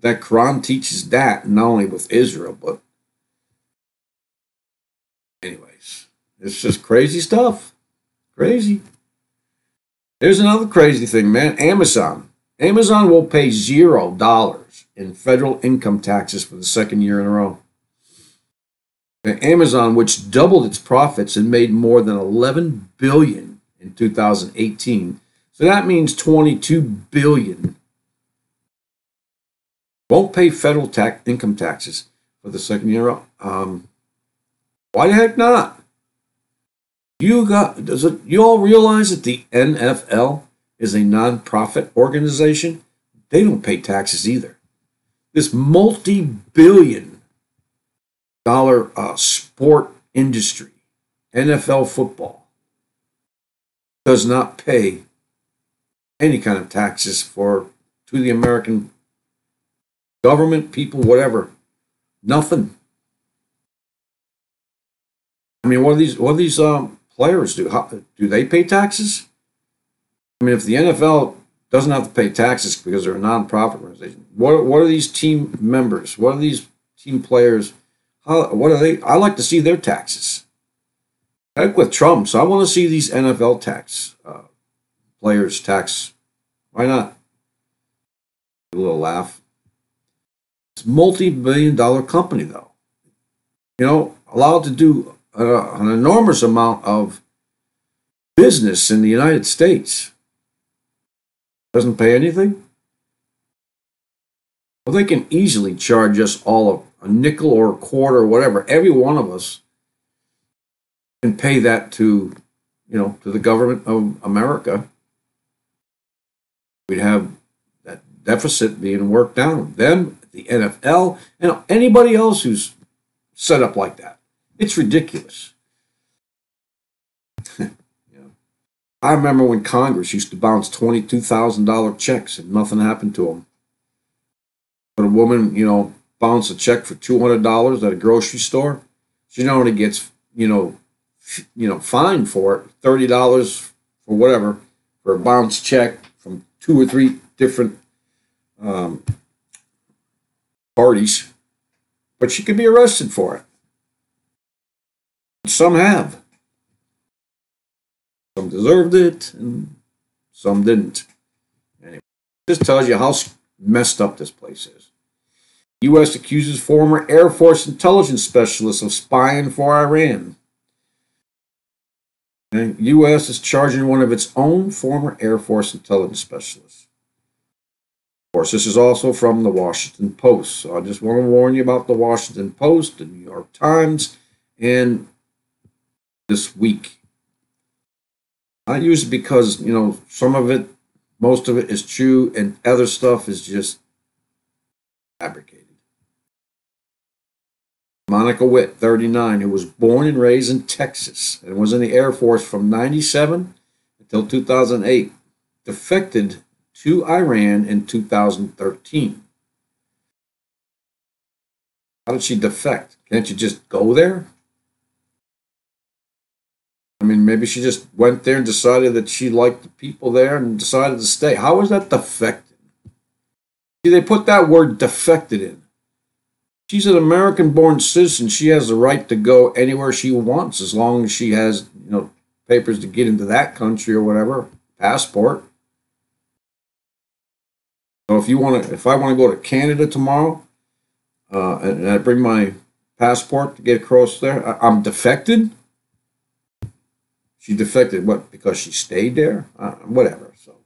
That Quran teaches that, not only with Israel, but It's just crazy stuff. Crazy. Here's another crazy thing, man. Amazon. Amazon will pay $0 in federal income taxes for the second year in a row. Amazon, which doubled its profits and made more than $11 billion in 2018, so that means $22 billion, won't pay federal income taxes for the second year in a row. Why the heck not? You all realize that the NFL is a nonprofit organization? They don't pay taxes either. This multi-billion-dollar sport industry, NFL football, does not pay any kind of taxes to the American government, people, whatever. Nothing. I mean, what do these players do? Do they pay taxes? I mean, if the NFL doesn't have to pay taxes because they're a nonprofit organization, what are these team members? What are these team players? What are they? I like to see their taxes. Heck with Trump, so I want to see these NFL players tax. Why not? A little laugh. It's a multi-billion-dollar company, though. Allowed to do an enormous amount of business in the United States. Doesn't pay anything? Well, they can easily charge us all a nickel or a quarter or whatever. Every one of us can pay that to the government of America. We'd have that deficit being worked down. Them, the NFL, and anybody else who's set up like that. It's ridiculous. I remember when Congress used to bounce $22,000 checks and nothing happened to them. But a woman, bounce a check for $200 at a grocery store, she not only gets, fined for it, $30 for whatever, for a bounce check from 2 or 3 different parties, but she could be arrested for it. Some have. Some deserved it, and some didn't. Anyway, this tells you how messed up this place is. U.S. accuses former Air Force intelligence specialist of spying for Iran. And U.S. is charging one of its own former Air Force intelligence specialists. Of course, this is also from the Washington Post. So I just want to warn you about the Washington Post, the New York Times, and This Week. I use it because, some of it, most of it is true, and other stuff is just fabricated. Monica Witt, 39, who was born and raised in Texas and was in the Air Force from 1997 until 2008, defected to Iran in 2013. How did she defect? Can't you just go there? I mean, maybe she just went there and decided that she liked the people there and decided to stay. How is that defected? See, they put that word defected in. She's an American-born citizen. She has the right to go anywhere she wants as long as she has, papers to get into that country or whatever, passport. So if I want to go to Canada tomorrow, and I bring my passport to get across there, I'm defected. She defected, what, because she stayed there? Whatever. So,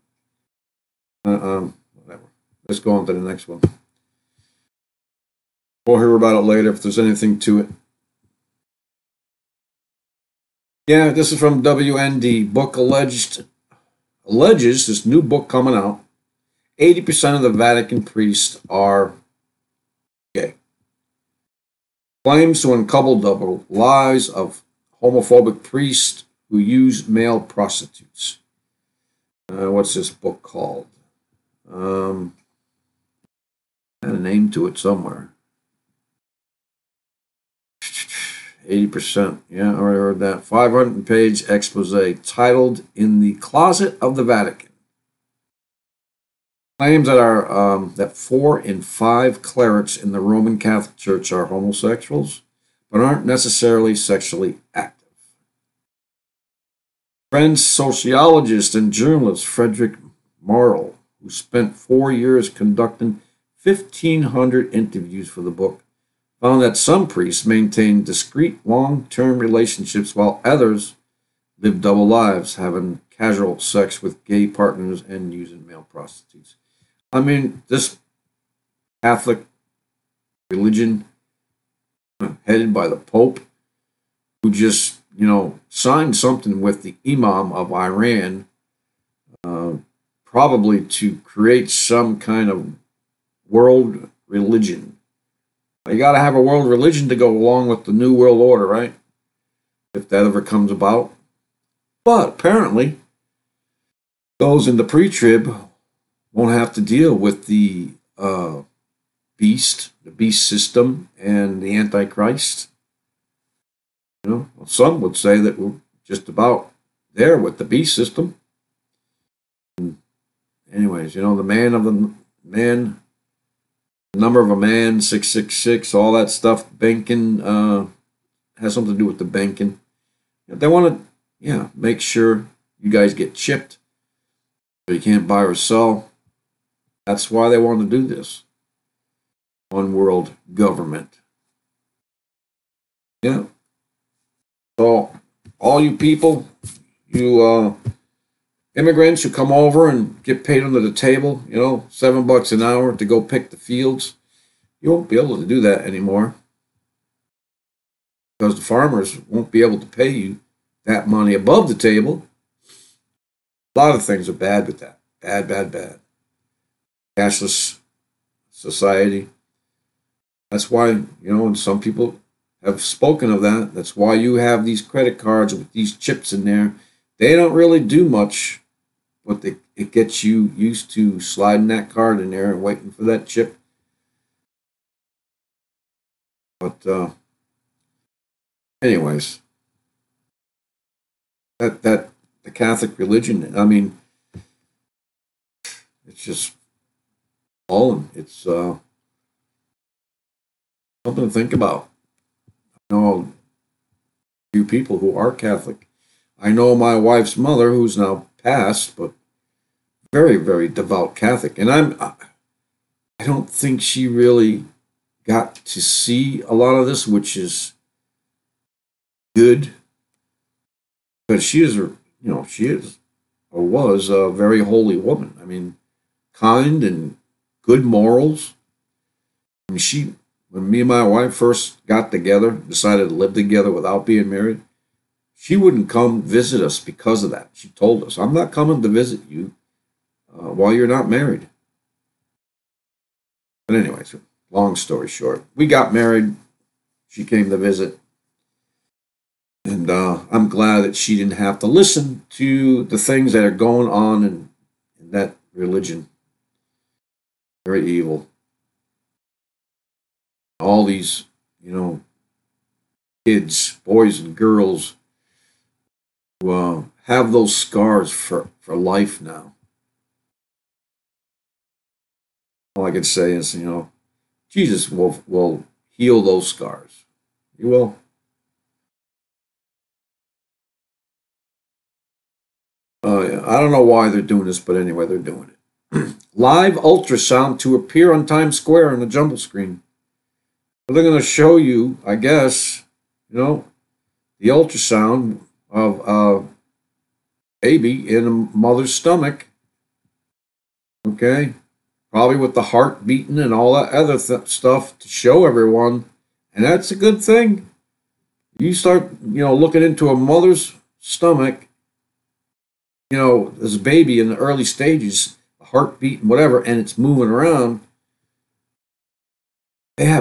whatever. Let's go on to the next one. We'll hear about it later if there's anything to it. Yeah, this is from WND. Book alleges this new book coming out. 80% of the Vatican priests are gay. Claims to uncouple double lies of homophobic priests who use male prostitutes. What's this book called? Had a name to it somewhere. 80%. Yeah, I already heard that. 500-page expose titled "In the Closet of the Vatican." Claims that 4 in 5 clerics in the Roman Catholic Church are homosexuals, but aren't necessarily sexually active. French sociologist and journalist Frederick Marl, who spent 4 years conducting 1,500 interviews for the book, found that some priests maintained discreet long-term relationships while others lived double lives, having casual sex with gay partners and using male prostitutes. I mean, this Catholic religion headed by the Pope, who just, signed something with the Imam of Iran, probably to create some kind of world religion. You got to have a world religion to go along with the New World Order, right? If that ever comes about. But apparently, those in the pre-trib won't have to deal with the beast system, and the Antichrist. Some would say that we're just about there with the beast system. And anyways, the number of a man, 666, all that stuff, banking, has something to do with the banking. They want to, make sure you guys get chipped so you can't buy or sell. That's why they want to do this. One world government. Yeah. So, all you people, you immigrants who come over and get paid under the table, $7 an hour to go pick the fields, you won't be able to do that anymore. Because the farmers won't be able to pay you that money above the table. A lot of things are bad with that. Bad. Cashless society. That's why, and some people have spoken of that. That's why you have these credit cards with these chips in there. They don't really do much, but it gets you used to sliding that card in there and waiting for that chip. But anyways, that the Catholic religion, I mean, it's just fallen. It's something to think about. I know a few people who are Catholic. I know my wife's mother, who's now passed, but very, very devout Catholic. And I don't think she really got to see a lot of this, which is good. But she is, she is or was a very holy woman. I mean, kind and good morals. I mean, when me and my wife first got together, decided to live together without being married, she wouldn't come visit us because of that. She told us, I'm not coming to visit you while you're not married. But anyways, long story short, we got married. She came to visit. And I'm glad that she didn't have to listen to the things that are going on in that religion. Very evil. All these, kids, boys and girls, who have those scars for life now. All I can say is, Jesus will heal those scars. He will. I don't know why they're doing this, but anyway, they're doing it. Live ultrasound to appear on Times Square on the jumbo screen. They're going to show you, I guess, the ultrasound of a baby in a mother's stomach. Okay? Probably with the heart beating and all that other stuff to show everyone. And that's a good thing. You start, looking into a mother's stomach, as a baby in the early stages, the heart beating, whatever, and it's moving around.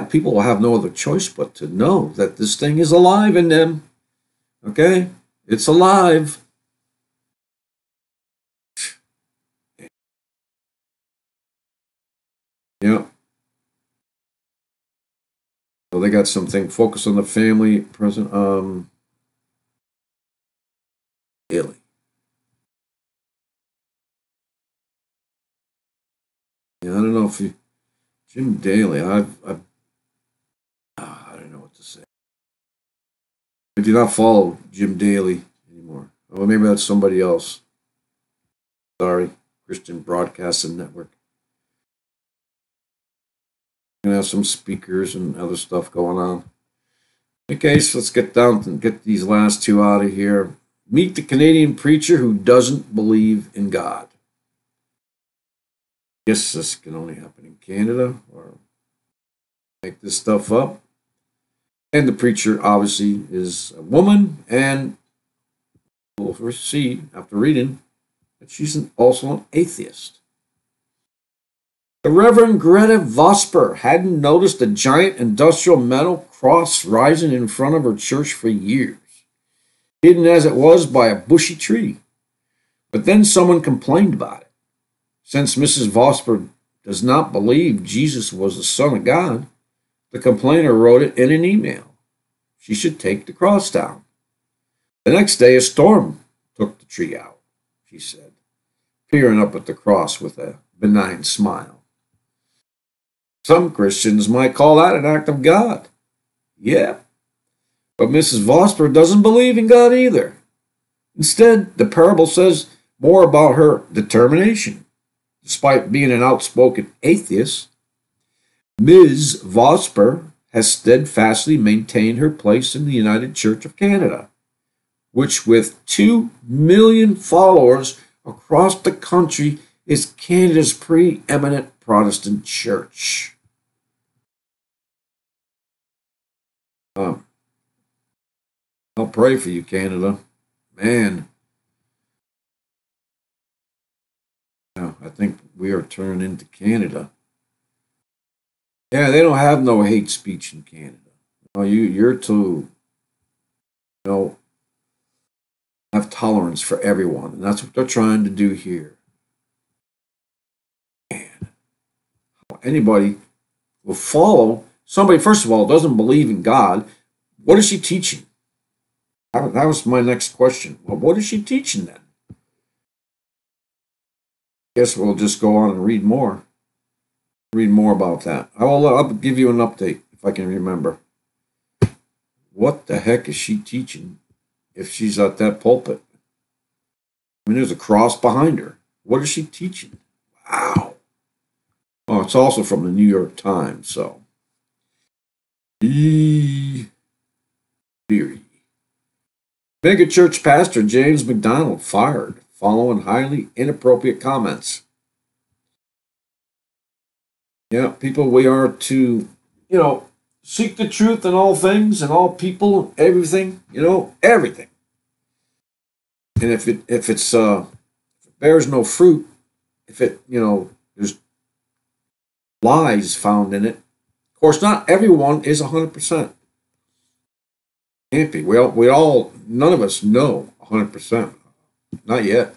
People will have no other choice but to know that this thing is alive in them. Okay? It's alive. Yeah. So they got something. Focus on the family. Present. Daily. Yeah, I don't know if you. Jim Daly. I don't know what to say. I do not follow Jim Daly anymore. Well, maybe that's somebody else. Sorry, Christian Broadcasting Network. Gonna have some speakers and other stuff going on. In case, let's get down and get these last two out of here. Meet the Canadian preacher who doesn't believe in God. Guess this can only happen in Canada, or make this stuff up. And the preacher obviously is a woman, and we'll see after reading that she's also an atheist. The Reverend Greta Vosper hadn't noticed a giant industrial metal cross rising in front of her church for years, hidden as it was by a bushy tree. But then someone complained about it. Since Mrs. Vosper does not believe Jesus was the Son of God, the complainer wrote it in an email. She should take the cross down. The next day, a storm took the tree out, she said, peering up at the cross with a benign smile. Some Christians might call that an act of God. Yeah, but Mrs. Vosper doesn't believe in God either. Instead, the parable says more about her determination. Despite being an outspoken atheist, Ms. Vosper has steadfastly maintained her place in the United Church of Canada, which with 2 million followers across the country is Canada's preeminent Protestant church. I'll pray for you, Canada. Man, I think we are turning into Canada. Yeah, they don't have no hate speech in Canada. You're to, have tolerance for everyone, and that's what they're trying to do here. Man, anybody will follow somebody, first of all, doesn't believe in God. What is she teaching? That was my next question. Well, what is she teaching then? Guess we'll just go on and read more. Read more about that. I'll give you an update if I can remember. What the heck is she teaching if she's at that pulpit? I mean, there's a cross behind her. What is she teaching? Wow. Oh, it's also from the New York Times, so. Theory. Mega church pastor James McDonald fired following highly inappropriate comments. Yeah, people, we are to, seek the truth in all things and all people, everything, everything. And if it bears no fruit, if it, there's lies found in it. Of course, not everyone is 100%. Can't be. None of us know 100%. Not yet.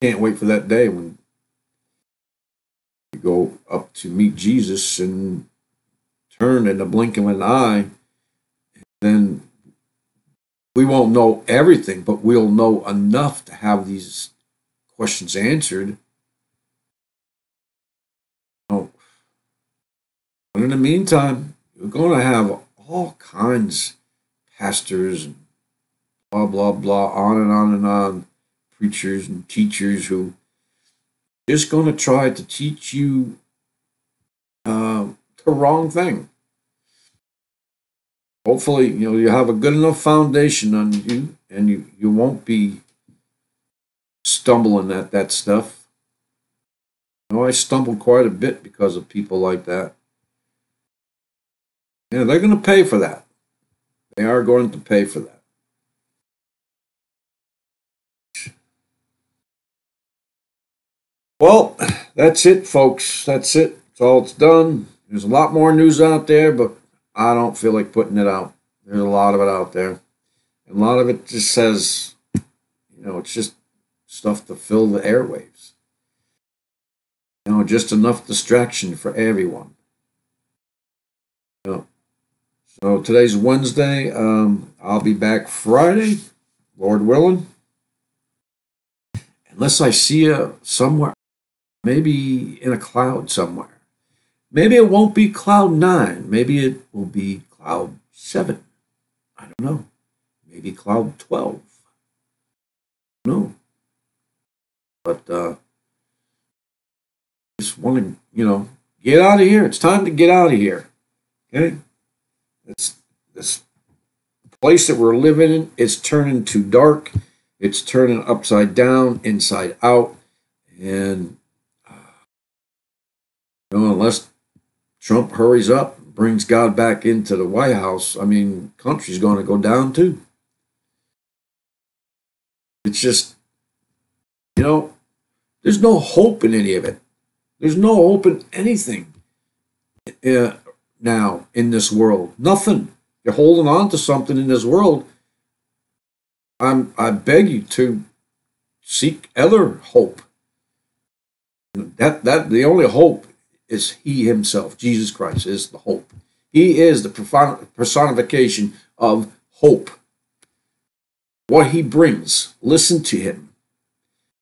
Can't wait for that day when you go up to meet Jesus and turn in the blink of an eye. Then we won't know everything, but we'll know enough to have these questions answered. But in the meantime, you're going to have all kinds of pastors and blah, blah, blah, on and on, preachers and teachers who are just going to try to teach you the wrong thing. Hopefully, you have a good enough foundation on you, and you won't be stumbling at that stuff. I stumbled quite a bit because of people like that. Yeah, they're going to pay for that. They are going to pay for that. Well, that's it, folks. That's it. That's all it's done. There's a lot more news out there, but I don't feel like putting it out. There's a lot of it out there. And a lot of it just says, it's just stuff to fill the airwaves. Just enough distraction for everyone. So today's Wednesday. I'll be back Friday, Lord willing. Unless I see you somewhere, maybe in a cloud somewhere. Maybe it won't be cloud 9. Maybe it will be cloud 7. I don't know. Maybe cloud 12. No. But just want to, get out of here. It's time to get out of here. Okay? This place that we're living in, it's turning too dark. It's turning upside down, inside out. And unless Trump hurries up, brings God back into the White House, country's going to go down too. It's just, there's no hope in any of it. There's no hope in anything now in this world. Nothing. You're holding on to something in this world. I beg you to seek other hope. That the only hope is He Himself. Jesus Christ is the hope. He is the personification of hope. What He brings, listen to Him.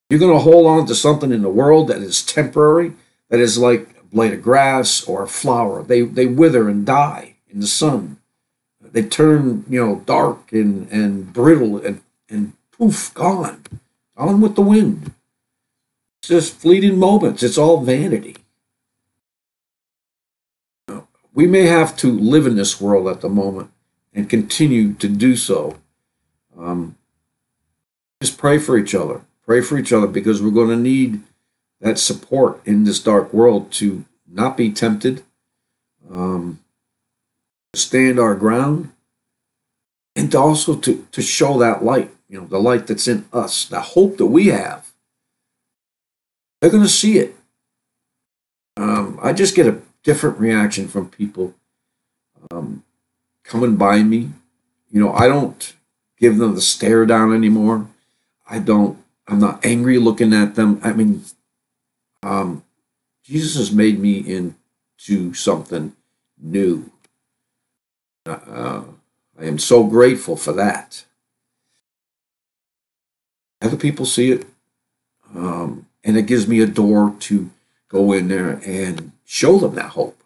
You're going to hold on to something in the world that is temporary, that is like a blade of grass or a flower. They wither and die in the sun. They turn, dark and brittle and poof, gone. On with the wind. It's just fleeting moments. It's all vanity. We may have to live in this world at the moment and continue to do so. Just pray for each other. Pray for each other, because we're going to need that support in this dark world to not be tempted, to stand our ground, and to also to show that light, the light that's in us, the hope that we have. They're going to see it. I just get a different reaction from people coming by me. I don't give them the stare down anymore. I'm not angry looking at them. Jesus has made me into something new. I am so grateful for that. Other people see it, and it gives me a door to go in there and show them that hope.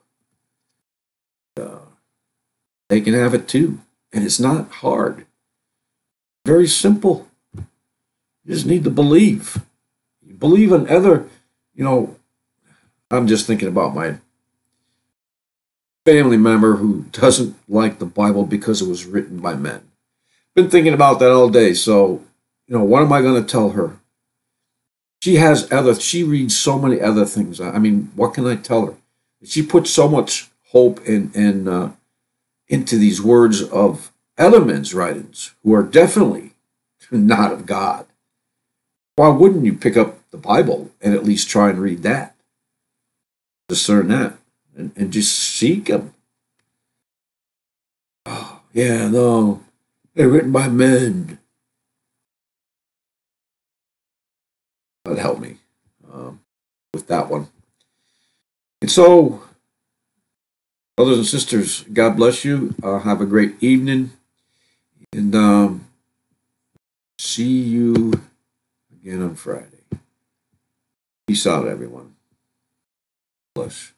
They can have it too, and it's not hard. Very simple. You just need to believe. You believe in other, I'm just thinking about my family member who doesn't like the Bible because it was written by men. Been thinking about that all day. So, what am I going to tell her? She reads so many other things. What can I tell her? She puts so much hope into these words of other men's writings who are definitely not of God. Why wouldn't you pick up the Bible and at least try and read that? Discern that and just seek Him. Oh, yeah, no, they're written by men. God help me with that one. And so, brothers and sisters, God bless you. Have a great evening. And see you again on Friday. Peace out, everyone. Bless.